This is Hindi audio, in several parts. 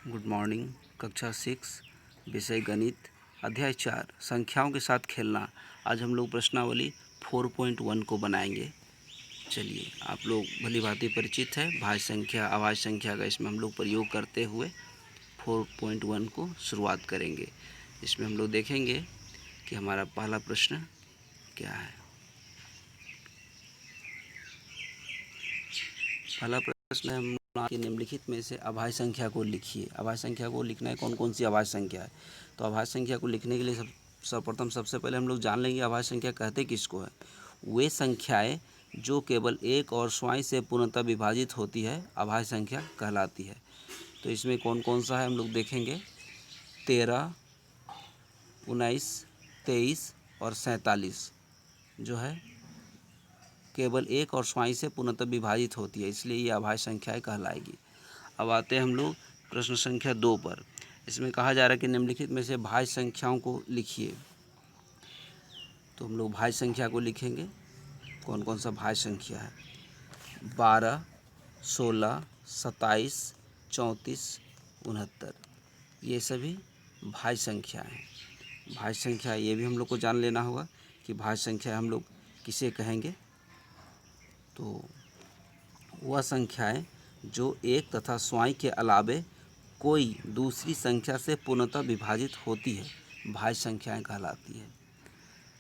Good morning. कक्षा 6 विषय गणित अध्याय 4 संख्याओं के साथ खेलना। आज हम लोग प्रश्नावली 4.1 को बनाएंगे। चलिए, आप लोग भली भांति परिचित है भाज्य संख्या अभाज्य संख्या का इसमें हम लोग प्रयोग करते हुए 4.1 को शुरुआत करेंगे। इसमें हम लोग देखेंगे कि हमारा पहला प्रश्न क्या है। पहला प्रश्न है हम निम्नलिखित में से अभाज्य संख्या को लिखिए। अभाज्य संख्या को लिखना है, कौन कौन सी अभाज्य संख्या है। तो अभाज्य संख्या को लिखने के लिए सर्वप्रथम सबसे पहले हम लोग जान लेंगे अभाज्य संख्या कहते किसको है। वे संख्याएं जो केवल एक और स्वयं से पूर्णतः विभाजित होती है अभाज्य संख्या कहलाती है। तो इसमें कौन कौन सा है हम लोग देखेंगे। 13, 19, 23 और 47 जो है केवल एक और स्वयं से पूर्णतः विभाजित होती है, इसलिए ये अभाज्य संख्याएं कहलाएगी। अब आते हैं हम लोग प्रश्न संख्या 2 पर। इसमें कहा जा रहा है कि निम्नलिखित में से भाज्य संख्याओं को लिखिए। तो हम लोग भाज्य संख्या को लिखेंगे। कौन कौन सा भाज्य संख्या है। 12, 16, 27, 34, 69 ये सभी भाज्य संख्या हैं। भाज्य संख्या ये भी हम लोग को जान लेना होगा कि भाज्य संख्या हम लोग किसे कहेंगे। तो वह संख्याएं जो एक तथा स्वयं के अलावे कोई दूसरी संख्या से पूर्णतः विभाजित होती है भाज्य संख्याएं कहलाती है।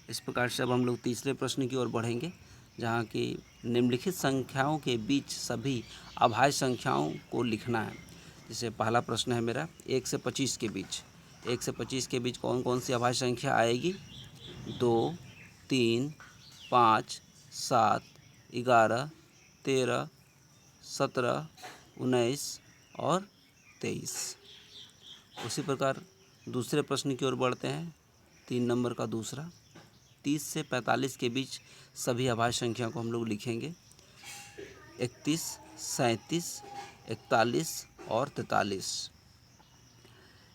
इस प्रकार से अब हम लोग तीसरे प्रश्न की ओर बढ़ेंगे, जहाँ की निम्नलिखित संख्याओं के बीच सभी अभाज्य संख्याओं को लिखना है। जैसे पहला प्रश्न है मेरा 1 से 25 के बीच। 1 से 25 के बीच कौन कौन सी अभाज्य संख्या आएगी। 2, 3, 5, 7, 11, 13, 17, 19 और 23। उसी प्रकार दूसरे प्रश्न की ओर बढ़ते हैं। 3 नंबर का दूसरा 30 से 45 के बीच सभी अभाज्य संख्या को हम लोग लिखेंगे। 31, 37, 41 और 43।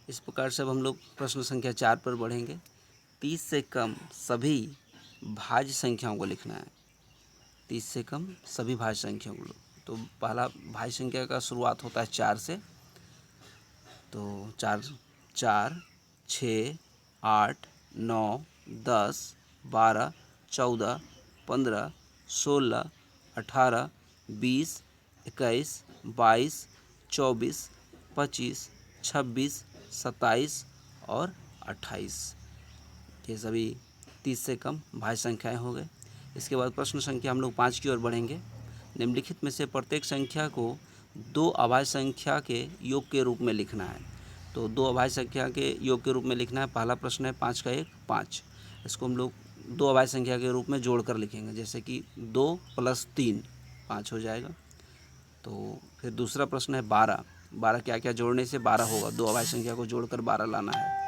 इस प्रकार से अब हम लोग प्रश्न संख्या 4 पर बढ़ेंगे। 30 से कम सभी भाज्य संख्याओं को लिखना है। 30 से कम सभी भाज्य संख्याओं को। तो पहला भाज्य संख्या का शुरुआत होता है 4 से। तो 4, 6, 8, 9, 10, 12, 14, 15, 16, 18, 20, 21, 22, 24, 25, 26, 27 और 28। ये सभी 30 से कम भाज्य संख्याएं हो गए। इसके बाद प्रश्न संख्या हम लोग 5 की ओर बढ़ेंगे। निम्नलिखित में से प्रत्येक संख्या को 2 अभाज्य संख्या के योग के रूप में लिखना है। तो 2 अभाज्य संख्या के योग के रूप में लिखना है। पहला प्रश्न है 5 का 1, 5। इसको हम लोग 2 अभाज्य संख्या के रूप में जोड़कर लिखेंगे, जैसे कि 2 + 3 5 हो जाएगा। तो फिर दूसरा प्रश्न है 12। 12 क्या क्या जोड़ने से 12 होगा। 2 अभाज्य संख्या को जोड़कर 12 लाना है।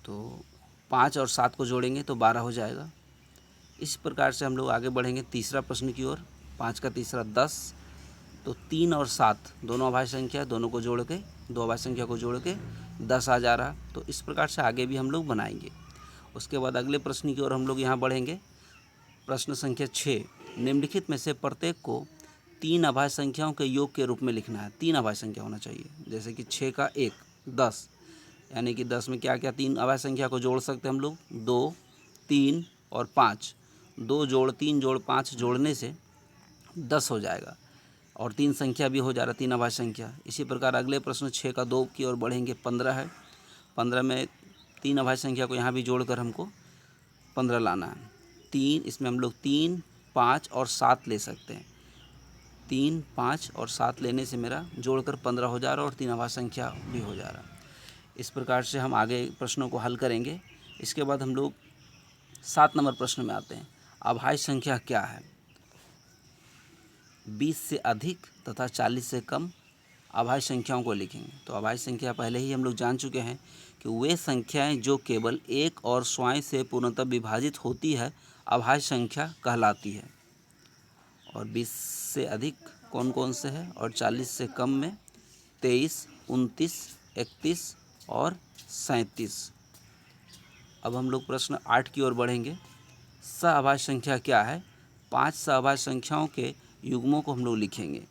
तो 5 और 7 को जोड़ेंगे तो 12 हो जाएगा। इस प्रकार से हम लोग आगे बढ़ेंगे तीसरा प्रश्न की ओर। 5 का तीसरा 10। तो 3 और 7 दोनों अभाज्य संख्या, दोनों को जोड़ के 2 अभाज्य संख्या को जोड़ के 10 आ जा रहा। तो इस प्रकार से आगे भी हम लोग बनाएंगे। उसके बाद अगले प्रश्न की ओर हम लोग यहाँ बढ़ेंगे। प्रश्न संख्या 6। निम्नलिखित में से प्रत्येक को 3 अभाज्य संख्याओं के योग के रूप में लिखना है। 3 अभाज्य संख्या होना चाहिए, जैसे कि 6 का 1, 10। यानी कि 10 में क्या क्या 3 अभाज्य संख्या को जोड़ सकते हैं हम लोग। 2, 3 और 5। 2 जोड़ 3 जोड़ 5 जोड़ने से 10 हो जाएगा, और 3 संख्या भी हो जा रहा, 3 अभाज्य संख्या। इसी प्रकार अगले प्रश्न 6 का 2 की ओर बढ़ेंगे। 15 है। 15 में 3 अभाज्य संख्या को यहाँ भी जोड़कर हमको 15 लाना है। 3, इसमें हम लोग 3, 5 और 7 ले सकते हैं। 3, 5 और 7 लेने से मेरा जोड़कर 15 हो जा रहा, और 3 अभाज्य संख्या भी हो जा रहा। इस प्रकार से हम आगे प्रश्नों को हल करेंगे। इसके बाद हम लोग 7 नंबर प्रश्न में आते हैं। अभाज्य संख्या क्या है। 20 से अधिक तथा 40 से कम अभाज्य संख्याओं को लिखेंगे। तो अभाज्य संख्या पहले ही हम लोग जान चुके हैं कि वे संख्याएं जो केवल एक और स्वयं से पूर्णतः विभाजित होती है अभाज्य संख्या कहलाती है। और 20 से अधिक कौन कौन से है, और 40 से कम में 23, 29, 31 और 37। अब हम लोग प्रश्न 8 की ओर बढ़ेंगे। सहअभाज्य संख्या क्या है। 5 सहअभाज्य संख्याओं के युग्मों को हम लोग लिखेंगे।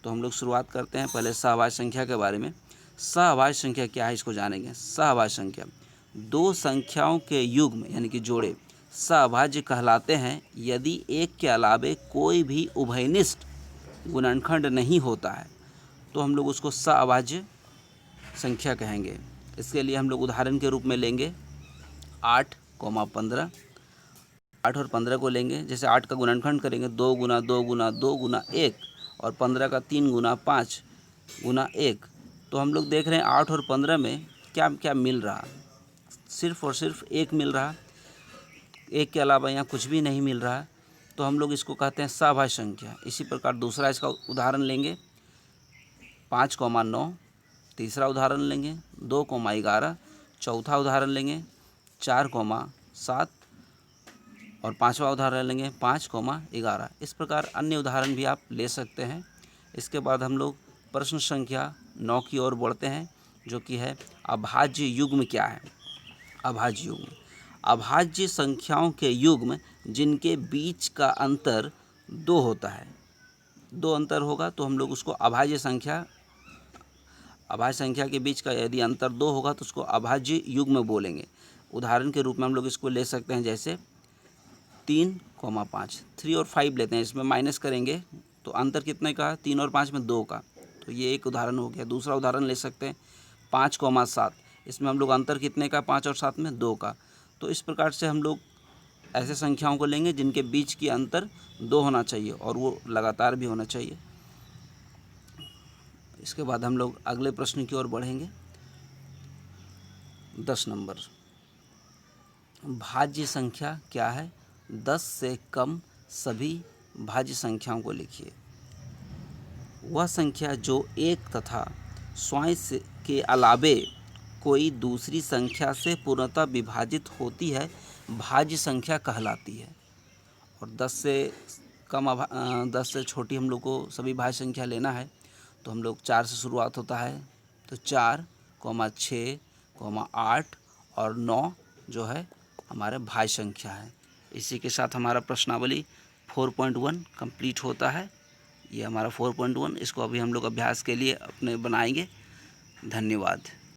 तो हम लोग शुरुआत करते हैं पहले सहअभाज्य संख्या के बारे में। सहअभाज्य संख्या क्या है इसको जानेंगे। सहअभाज्य संख्या दो संख्याओं के युग्म यानी कि जोड़े सहअभाज्य कहलाते हैं यदि एक के अलावे कोई भी उभयनिष्ठ गुणनखंड नहीं होता है तो हम लोग उसको सहअभाज्य संख्या कहेंगे। इसके लिए हम लोग उदाहरण के रूप में लेंगे 8, 15। 8 और 15 को लेंगे। जैसे 8 का गुणनखंड करेंगे 2 गुना 2 गुना 2 गुना 1 और 15 का 3 गुना 5 गुना 1। तो हम लोग देख रहे हैं 8 और 15 में क्या क्या मिल रहा, सिर्फ और सिर्फ 1 मिल रहा, 1 के अलावा यहाँ कुछ भी नहीं मिल रहा। तो हम लोग इसको कहते हैं सहअभाज्य संख्या। इसी प्रकार दूसरा इसका उदाहरण लेंगे 5, 9। तीसरा उदाहरण लेंगे 2, 11। चौथा उदाहरण लेंगे 4, 7 और पांचवा उदाहरण लेंगे 5, 11। इस प्रकार अन्य उदाहरण भी आप ले सकते हैं। इसके बाद हम लोग प्रश्न संख्या 9 की ओर बढ़ते हैं, जो कि है अभाज्य युग्म क्या है। अभाज्य युग्म अभाज्य संख्याओं के युग्म जिनके बीच का अंतर 2 होता है। 2 अंतर होगा तो हम लोग उसको अभाज्य संख्या, अभाज्य संख्या के बीच का यदि अंतर 2 होगा तो उसको अभाज्य युग्म बोलेंगे। उदाहरण के रूप में हम लोग इसको ले सकते हैं जैसे 3, 5। 3 और 5 लेते हैं, इसमें माइनस करेंगे तो अंतर कितने का, 3 और 5 में 2 का। तो ये एक उदाहरण हो गया। दूसरा उदाहरण ले सकते हैं 5, 7। इसमें हम लोग अंतर कितने का, 5 और 7 में 2 का। तो इस प्रकार से हम लोग ऐसे संख्याओं को लेंगे जिनके बीच की अंतर 2 होना चाहिए और वो लगातार भी होना चाहिए। इसके बाद हम लोग अगले प्रश्न की ओर बढ़ेंगे। 10 नंबर, भाज्य संख्या क्या है। 10 से कम सभी भाज्य संख्याओं को लिखिए। वह संख्या जो एक तथा स्वयं से के अलावे कोई दूसरी संख्या से पूर्णतः विभाजित होती है भाज्य संख्या कहलाती है। और 10 से कम 10 से छोटी हम लोग को सभी भाज्य संख्या लेना है तो हम लोग 4 से शुरुआत होता है। तो 4, 6, 8 और 9 जो है हमारे भाज्य संख्या है। इसी के साथ हमारा प्रश्नावली 4.1 कंप्लीट होता है। ये हमारा 4.1, इसको अभी हम लोग अभ्यास के लिए अपने बनाएंगे। धन्यवाद।